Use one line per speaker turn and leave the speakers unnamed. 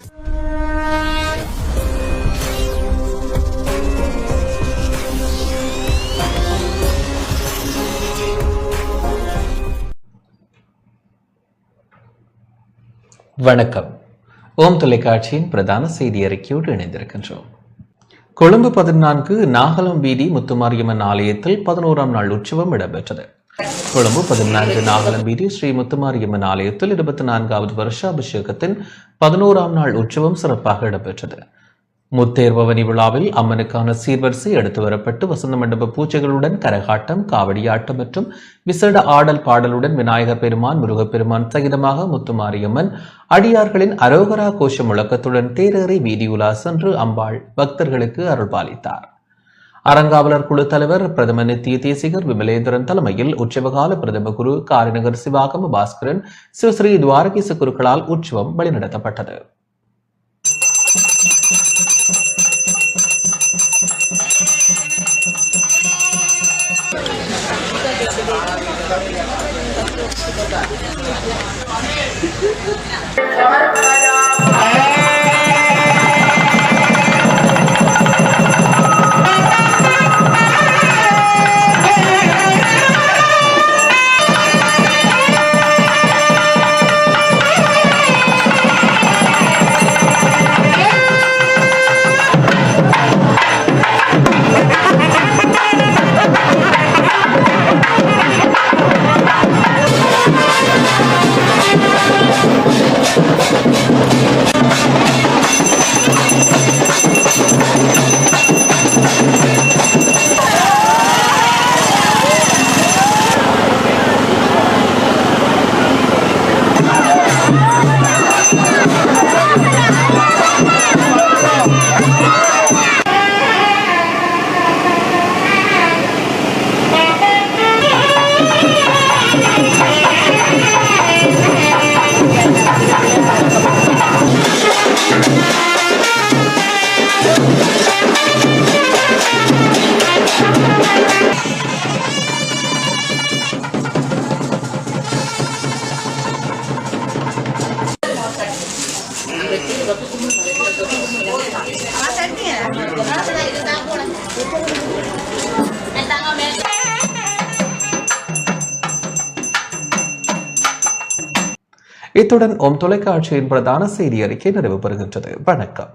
வணக்கம். ஓம் தொலைக்காட்சியின் பிரதான செய்தி அறிக்கையோடு இணைந்திருக்கின்றோம். கொழும்பு 14 நாகலம் வீதி முத்துமாரியம்மன் ஆலயத்தில் 11ஆம் நாள் உற்சவம் இடம்பெற்றது. கொழும்பு 14 நாகலம் வீதி ஸ்ரீ முத்துமாரியம்மன் ஆலயத்தில் 24வது வருஷாபிஷேகத்தின் 11ஆம் நாள் உற்சவம் சிறப்பாக இடம்பெற்றது. முத்தேர் பவனி விழாவில் அம்மனுக்கான சீர்வரிசை எடுத்து வரப்பட்டு வசந்த மண்டப பூஜைகளுடன் கரகாட்டம், காவடியாட்டம் மற்றும் விசேட ஆடல் பாடலுடன் விநாயகர் பெருமான், முருகப்பெருமான் சகிதமாக முத்துமாரியம்மன் அடியார்களின் அரோகரா கோஷ முழக்கத்துடன் தேரேறி வீதியுலா சென்று அம்பாள் பக்தர்களுக்கு அருள்பாலித்தார். அறங்காவலர் குழு தலைவர் பிரதம நித்திய தேசிகர் விமலேந்திரன் தலைமையில் உற்சவகால பிரதம குரு காரிநகர் சிவாகம பாஸ்கரன் சிவஸ்ரீ துவாரகீச குருக்களால் உற்சவம் வழிநடத்தப்பட்டது. இத்துடன் ஓம் தொலைக்காட்சியின் பிரதான செய்தி அறிக்கை நிறைவு பெறுகின்றது. வணக்கம்.